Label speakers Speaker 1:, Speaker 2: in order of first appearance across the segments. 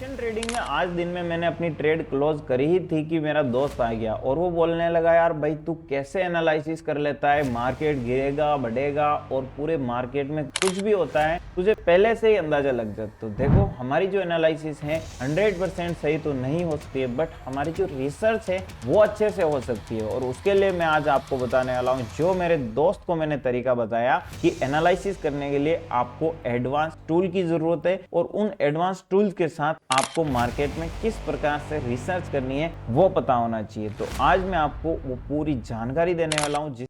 Speaker 1: Option trading में आज दिन में मैंने अपनी ट्रेड क्लोज करी ही थी कि मेरा दोस्त आ गया और वो बोलने लगा, यार भाई तू कैसे एनालिसिस कर लेता है, मार्केट गिरेगा बढ़ेगा और पूरे मार्केट में कुछ भी होता है तुझे पहले से ही अंदाजा लग जाता। तो देखो हमारी जो एनालिसिस है 100% सही तो नहीं हो सकती है, बट हमारी जो रिसर्च है वो अच्छे से हो सकती है। और उसके लिए मैं आज आपको बताने वाला हूँ जो मेरे दोस्त को मैंने तरीका बताया कि एनालिसिस करने के लिए आपको एडवांस टूल की जरूरत है और उन एडवांस टूल्स के साथ आपको मार्केट में किस प्रकार से रिसर्च करनी है वो पता होना चाहिए। तो आज मैं आपको वो पूरी जानकारी देने वाला हूं।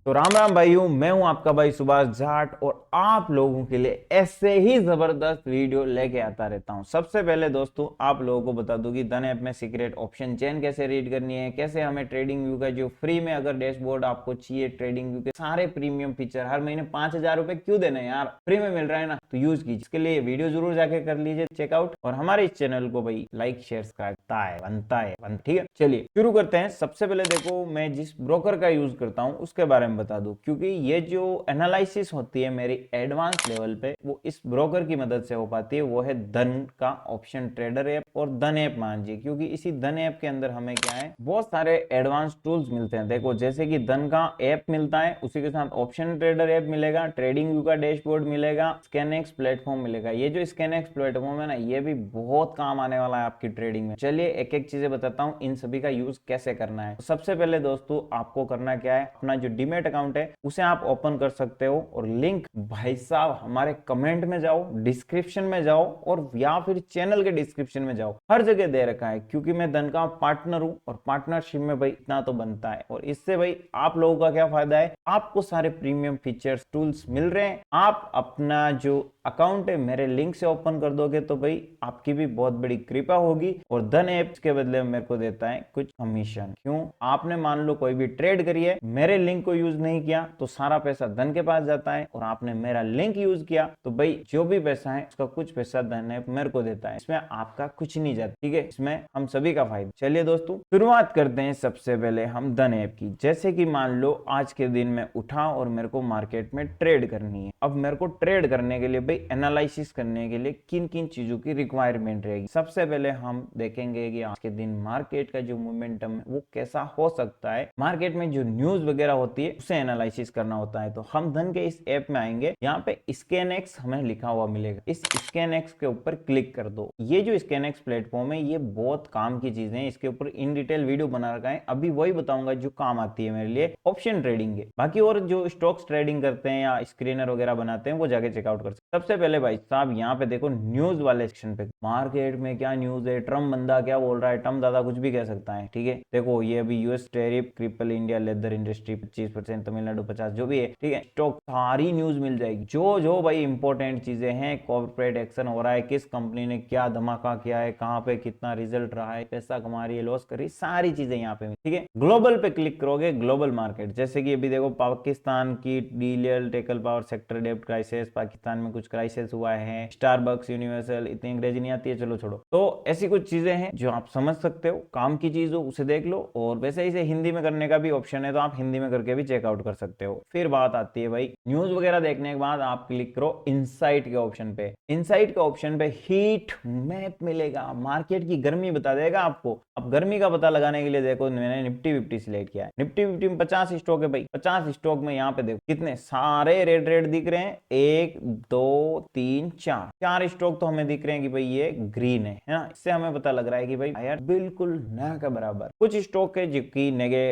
Speaker 1: तो राम राम भाइयों, मैं हूं आपका भाई सुभाष जाट और आप लोगों के लिए ऐसे ही जबरदस्त वीडियो लेके आता रहता हूं। सबसे पहले दोस्तों आप लोगों को बता दूं कि धन ऐप में सीक्रेट ऑप्शन चेन कैसे रीड करनी है, कैसे हमें ट्रेडिंग व्यू का जो फ्री में अगर डैशबोर्ड आपको चाहिए, ट्रेडिंग व्यू के सारे प्रीमियम फीचर हर महीने 5,000 रुपए क्यों देने यार, फ्री में मिल रहा है ना, तो यूज कीजिए। इसके लिए वीडियो जरूर जाके कर लीजिए चेकआउट और हमारे इस चैनल को भाई लाइक शेयर करता है बनता है। ठीक है, चलिए शुरू करते हैं। सबसे पहले देखो मैं जिस ब्रोकर का यूज करता हूं उसके बारे में बता दूं, क्योंकि ये जो एनालिसिस होती है मेरी एडवांस लेवल पे वो इस ब्रोकर की मदद से हो पाती है। वो है धन का ऑप्शन ट्रेडर ऐप और धन ऐप मांझिए, क्योंकि इसी धन ऐप के अंदर हमें क्या है बहुत सारे एडवांस टूल्स मिलते हैं। देखो जैसे कि धन का ऐप मिलता है, उसी के साथ ऑप्शन ट्रेडर ऐप मिलेगा, ट्रेडिंग व्यू का डैशबोर्ड मिलेगा, स्कैनएक्स प्लेटफॉर्म मिलेगा। ये जो स्कैनएक्स प्लेटफॉर्म है ना, ये भी बहुत काम आने वाला है आपकी ट्रेडिंग में। चलिए एक एक चीजें बताता हूँ इन सभी का यूज कैसे करना है। सबसे पहले दोस्तों आपको करना क्या है, अपना जो डीमैट अकाउंट है उसे आप ओपन कर सकते हो और लिंक भाई साहब हमारे कमेंट में जाओ, डिस्क्रिप्शन में जाओ और या फिर चैनल के डिस्क्रिप्शन में जाओ, हर जगह दे रखा है। क्योंकि मैं धन का पार्टनर हूं और पार्टनरशिप में भाई इतना तो बनता है। और इससे भाई आप लोगों का क्या फायदा है, आपको सारे प्रीमियम फीचर्स टूल्स मिल रहे हैं। आप अपना जो अकाउंट है मेरे लिंक से ओपन कर दोगे तो भाई आपकी भी बहुत बड़ी कृपा होगी और धन ऐप के बदले में मेरे को देता है कुछ कमीशन। क्यों, आपने मान लो कोई भी ट्रेड करी है, मेरे लिंक को यूज नहीं किया तो सारा पैसा धन के पास जाता है, और आपने मेरा लिंक यूज किया तो भाई जो भी पैसा है उसका कुछ पैसा धन ऐप मेरे को देता है। इसमें आपका कुछ नहीं जाता, ठीक है, इसमें हम सभी का फायदा। चलिए दोस्तों शुरुआत करते हैं सबसे पहले हम धन ऐप की। जैसे कि मान लो आज के दिन में उठा और मेरे को मार्केट में ट्रेड करनी है। अब मेरे को ट्रेड करने के लिए भाई एनालिसिस करने के लिए किन किन चीजों की रिक्वायरमेंट रहेगी। सबसे पहले हम देखेंगे कि आज के दिन मार्केट का जो मोमेंटम है वो कैसा हो सकता है। मार्केट में जो न्यूज वगैरह होती है उसे एनालिसिस करना होता है। तो हम धन के इस ऐप में आएंगे, यहाँ पे स्कैनएक्स हमें लिखा हुआ मिलेगा, इस स्कैनएक्स के ऊपर क्लिक कर दो। ये जो स्कैनएक्स प्लेटफॉर्म है ये बहुत काम की चीजें हैं, इसके ऊपर इन डिटेल वीडियो बना रखा है। अभी वही बताऊंगा जो काम आती है मेरे लिए ऑप्शन ट्रेडिंग के। बाकी और जो स्टॉक्स ट्रेडिंग करते हैं या स्क्रीनर वगैरह बनाते हैं वो जाके चेकआउट कर सकते। सबसे पहले भाई साहब यहाँ पे देखो न्यूज वाले सेक्शन पे, मार्केट में क्या न्यूज है, ट्रम्प बंदा क्या बोल रहा है, ट्रम्प दादा कुछ भी कह सकता है, ठीक है। देखो ये अभी US tariff cripple India leather industry 25%, Tamil Nadu 50, जो भी है, ठीक है, स्टॉक सारी न्यूज मिल जाएगी। जो जो भाई इंपॉर्टेंट चीजें हैं, कॉर्पोरेट एक्शन हो रहा है, किस कंपनी ने क्या धमाका किया है, कहां पे कितना रिजल्ट रहा है, पैसा कमा रही है लॉस कर रही, सारी चीजें यहाँ पे, ठीक है। ग्लोबल पे क्लिक करोगे, ग्लोबल मार्केट जैसे कि अभी देखो पाकिस्तान की डीलियल टेकल पावर सेक्टर डेब्ट क्राइसिस, पाकिस्तान में कुछ क्राइसिस हुआ है, स्टारबक्स, यूनिवर्सल, इतनी अंग्रेजी नहीं आती है, चलो छोड़ो। तो ऐसी कुछ चीजें हैं जो आप समझ सकते हो, काम की चीज हो उसे देख लो। और वैसे इसे हिंदी में करने का भी ऑप्शन है तो आप हिंदी में करके भी चेकआउट कर सकते हो। फिर बात आती है भाई न्यूज वगैरह देखने के बाद आप क्लिक करो इनसाइट के ऑप्शन पे। इनसाइट के ऑप्शन पे हीट मैप मिलेगा, मार्केट की गर्मी बता देगा आपको। अब गर्मी का पता लगाने के लिए देखो मैंने निफ्टी 50 सिलेक्ट किया है। निफ्टी 50 में 50 स्टॉक है भाई, 50 स्टॉक में यहाँ पे देखो कितने सारे रेड रेड दिख रहे हैं, 1 2 3 4 स्टॉक तो हमें दिख रहे हैं कि भाई ये ग्रीन है ना। इससे हमें पता लग रहा है कि भाई यार बिल्कुल ना के बराबर। कुछ स्टॉक है जिसकी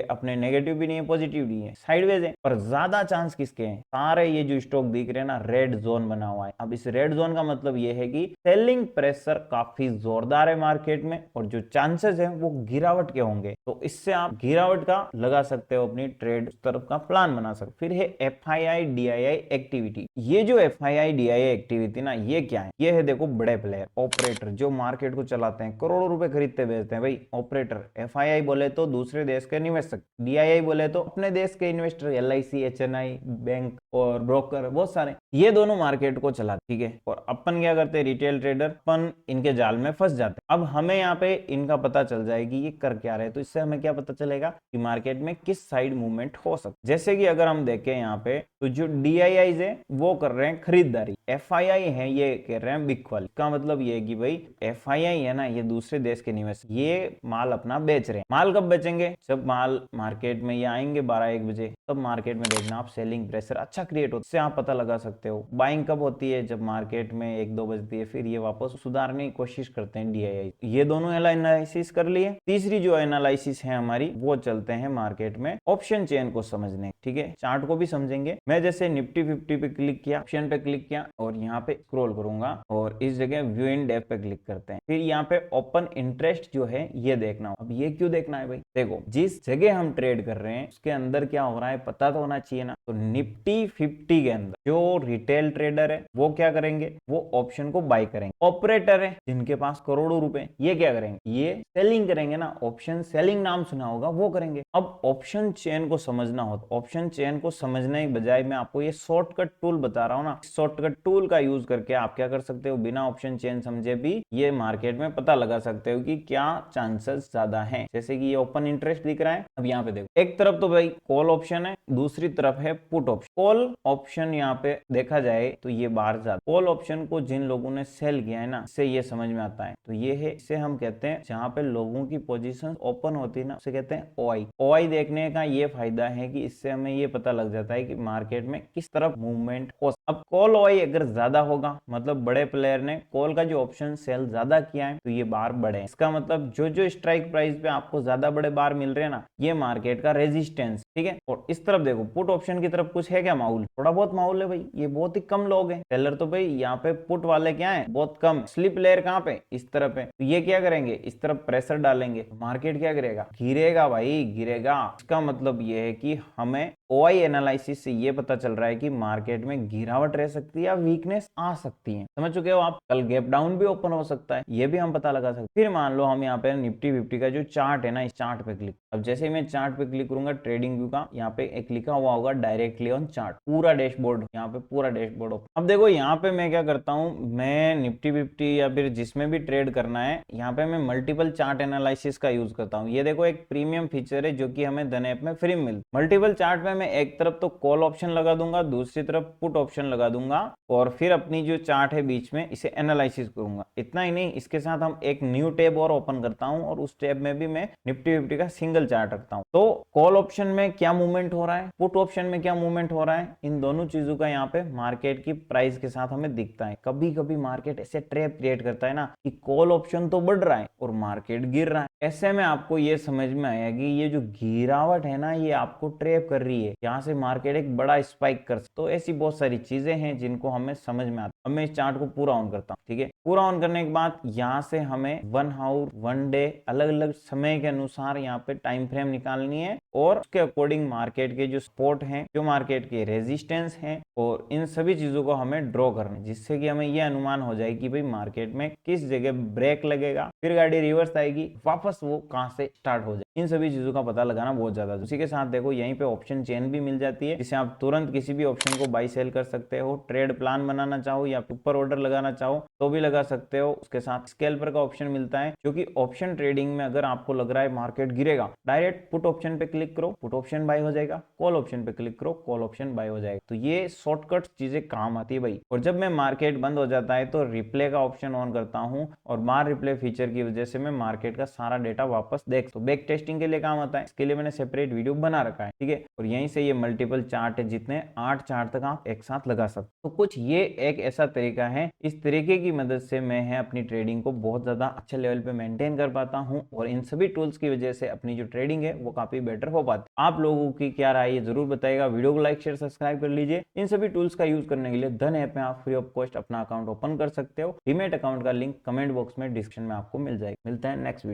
Speaker 1: अपने नेगेटिव भी नहीं है पॉजिटिव नहीं है, साइडवेज है, पर ज्यादा चांस किसके हैं, सारे ये जो स्टॉक दिख रहे हैं ना रेड जोन बना हुआ है। अब इस रेड जोन का मतलब ये है कि सेलिंग प्रेशर काफी जोरदार है मार्केट में और जो चांसेस है वो गिरावट के होंगे। तो इससे आप गिरावट का लगा सकते हो अपनी ट्रेड, उस तरफ का प्लान बना सकते। फिर है FII DII एक्टिविटी। ये जो FII DII एक्टिविटी ना ये क्या है, ये है देखो बड़े प्लेयर, ऑपरेटर जो मार्केट को चलाते हैं, करोड़ों रुपए खरीदते बेचते हैं भाई, ऑपरेटर। FII बोले तो दूसरे देश के निवेशक, DII बोले तो अपने देश के इन्वेस्टर, LIC, HNI, बैंक और ब्रोकर, बहुत सारे, ये दोनों मार्केट को चलाते, ठीक है। और अपन क्या करते हैं, रिटेल ट्रेडर, अपन इनके जाल में फंस जाते हैं। अब हमें यहाँ पे इनका पता चल जाएगी ये कर क्या रहे, तो इससे हमें क्या पता चलेगा कि मार्केट में किस साइड मूवमेंट हो सकता है। जैसे कि अगर हम देखें यहाँ पे, तो जो DII है वो कर रहे हैं खरीदारी, FII है ये कर रहे हैं बिकवाली। इसका मतलब ये है कि भाई FII है ना, ये दूसरे देश के निवेश, ये माल अपना बेच रहे हैं। माल कब बेचेंगे, जब माल मार्केट में ये आएंगे 12-1 बजे, तब मार्केट में देखना आप सेलिंग प्रेशर अच्छा क्रिएट होता है, इससे आप पता लगा सकते हो। बाइंग कब होती है, जब मार्केट में 1-2 बजती है, फिर ये वापस सुधारने की कोशिश करते हैं DII। ये दोनों एनालिसिस कर लिए। तीसरी जो एनालिसिस है हमारी, वो चलते हैं मार्केट में ऑप्शन चेन को समझने, ठीक है, चार्ट को भी समझेंगे। मैं जैसे निफ्टी 50 पे क्लिक किया, ऑप्शन पे क्लिक किया और यहाँ पे स्क्रॉल करूंगा और इस जगह व्यू इन डेप्थ पे क्लिक करते हैं। फिर यहाँ पे ओपन इंटरेस्ट जो है ये देखना। अब ये क्यों देखना है भाई, देखो जिस जगह हम ट्रेड कर रहे हैं उसके अंदर क्या हो रहा है पता तो होना चाहिए ना। तो निफ्टी 50 के अंदर जो रिटेल ट्रेडर है वो क्या करेंगे, वो ऑप्शन को बाय करेंगे। ऑपरेटर है जिनके पास करोड़ों रुपए, ये क्या करेंगे, ये सेलिंग करेंगे ना, ऑप्शन सेलिंग नाम सुना होगा, वो करेंगे। अब ऑप्शन चेन को समझना हो, ऑप्शन चेन को समझने के बजाय मैं आपको ये शॉर्टकट टूल बता रहा हूँ ना, शॉर्टकट टूल का यूज करके आप क्या कर सकते हो, बिना ऑप्शन चेन समझे भी ये मार्केट में पता लगा सकते हो कि क्या चांसेस ज्यादा हैं। जैसे कि ये ओपन इंटरेस्ट दिख रहा है, अब यहाँ पे देखो, एक तरफ तो भाई कॉल ऑप्शन है, दूसरी तरफ है पुट ऑप्शन। कॉल ऑप्शन यहाँ पे देखा जाए तो ये बाहर जाता, कॉल ऑप्शन को जिन लोगों ने सेल किया है ना, इससे ये समझ में आता है। तो ये है, इसे हम कहते हैं जहां पे लोगों की पोजीशन ओपन होती है ना, उसे कहते हैं OI। OI देखने का ये फायदा है कि इससे हमें ये पता लग जाता है कि मार्केट में किस तरफ मूवमेंट हो। अब कॉल OI अगर ज्यादा होगा, मतलब बड़े प्लेयर ने कॉल का जो ऑप्शन सेल ज्यादा किया है, तो ये बार बढ़े। इसका मतलब जो जो स्ट्राइक प्राइस पे आपको ज्यादा बड़े बार मिल रहे हैं ना, ये मार्केट का रेजिस्टेंस, ठीक है। और इस तरफ देखो, पुट ऑप्शन की तरफ कुछ है क्या माहौल, थोड़ा बहुत माहौल है भाई, ये बहुत ही कम लोग हैं। सेलर तो भाई यहाँ पे पुट वाले क्या है, बहुत कम। स्लिप लेयर कहाँ पे, इस तरफ है, तो ये क्या करेंगे, इस तरफ प्रेशर डालेंगे, तो मार्केट क्या करेगा, गिरेगा भाई, गिरेगा। इसका मतलब ये है कि हमें OI एनालिसिस से ये पता चल रहा है कि मार्केट में गिरावट रह सकती है या वीकनेस आ सकती है। समझ चुके हो आप, कल गैप डाउन भी ओपन हो सकता है, ये भी हम पता लगा सकते हैं। फिर मान लो हम यहाँ पे निफ्टी 50 का जो चार्ट है ना, इस चार्ट पे क्लिक, अब जैसे मैं चार्ट पे क्लिक करूंगा, ट्रेडिंग व्यू का यहाँ पे एक लिखा हुआ होगा डायरेक्टली ऑन चार्ट, पूरा डैशबोर्ड, यहाँ पे पूरा डैशबोर्ड ओपन। अब देखो यहाँ पे मैं क्या करता हूँ, मैं निफ्टी 50 या फिर जिसमें भी ट्रेड करना है, यहाँ पे मैं मल्टीपल चार्ट एनालिसिस का यूज करता हूँ। ये देखो एक प्रीमियम फीचर है जो कि हमें धन ऐप में फ्री में मिलता है। मल्टीपल चार्ट में मैं एक तरफ तो कॉल ऑप्शन लगा दूंगा, दूसरी तरफ पुट ऑप्शन लगा दूंगा, और फिर अपनी जो चार्ट है बीच में इसे एनालिसिस करूंगा। इतना ही नहीं, इसके साथ हम एक न्यू टैब और ओपन करता हूं और उस टैब में भी मैं निफ्टी 50 का सिंगल चार्ट रखता हूं। तो कॉल ऑप्शन में क्या मूवमेंट हो रहा है, पुट ऑप्शन में क्या मूवमेंट हो रहा है, इन दोनों चीजों का यहाँ पे मार्केट की प्राइस के साथ हमें दिखता है। कभी कभी मार्केट ऐसे ट्रैप क्रिएट करता है ना कि कॉल ऑप्शन तो बढ़ रहा है और मार्केट गिर रहा है। ऐसे में आपको ये समझ में आया कि ये जो गिरावट है ना, ये आपको ट्रैप कर रही है, यहाँ से मार्केट एक बड़ा स्पाइक कर सकता। तो ऐसी बहुत सारी चीजें हैं जिनको हमें समझ में आता है। अब मैं इस चार्ट को पूरा ऑन करता हूँ, ठीक है। पूरा ऑन करने के बाद यहाँ से हमें 1 आवर 1 डे अलग अलग समय के अनुसार यहाँ पे टाइम फ्रेम निकालनी है, और उसके अकॉर्डिंग मार्केट के जो सपोर्ट हैं, जो मार्केट के रेजिस्टेंस हैं, और इन सभी चीजों को हमें ड्रॉ करना है, जिससे कि हमें यह अनुमान हो जाए कि भाई मार्केट में किस जगह ब्रेक लगेगा, फिर गाड़ी रिवर्स आएगी, वापस वो कहां से स्टार्ट हो जाए। इन सभी चीजों का पता लगाना बहुत ज्यादा। उसी के साथ देखो यहीं पे ऑप्शन चेन भी मिल जाती है, जिससे आप तुरंत किसी भी ऑप्शन को बाई सेल कर सकते हो। ट्रेड प्लान बनाना चाहो या ऊपर ऑर्डर लगाना चाहो तो भी लगा सकते हो। उसके साथ स्कैल्पर का ऑप्शन मिलता है, जो कि ऑप्शन ट्रेडिंग में अगर आपको लग रहा है मार्केट गिरेगा, डायरेक्ट पुट ऑप्शन पे क्लिक करो, पुट ऑप्शन बाय हो जाएगा, कॉल ऑप्शन पे क्लिक करो, कॉल ऑप्शन बाय हो जाएगा। तो ये शॉर्टकट चीजें काम आती है भाई। और जब मैं मार्केट बंद हो जाता है तो रिप्ले का ऑप्शन ऑन करता हूँ, और बार रिप्ले फीचर की वजह से मैं मार्केट का सारा डेटा वापस देख, तो बैक टेस्टिंग के लिए काम आता है। इसके लिए मैंने सेपरेट वीडियो बना रखा है, ठीक है। और यहीं से ये मल्टीपल चार्ट है, जितने 8 चार्ट तक आप एक साथ लगा सकते। तो कुछ ये एक ऐसा तरीका है, इस तरीके की मदद से मैं है अपनी ट्रेडिंग को बहुत ज्यादा अच्छे लेवल पे मेंटेन कर पाता हूं, और इन सभी टूल्स की वजह से अपनी जो ट्रेडिंग है वो काफी बेटर हो पाती है। आप लोगों की क्या राय है जरूर बताइएगा। वीडियो को लाइक शेयर सब्सक्राइब कर लीजिए। इन सभी टूल्स का यूज करने के लिए धन ऐप में आप फ्री ऑफ कॉस्ट अपना अकाउंट ओपन कर सकते हो। डीमैट अकाउंट का लिंक कमेंट बॉक्स में डिस्क्रिप्शन में आपको मिल जाएगा। मिलता है नेक्स्ट वीडियो।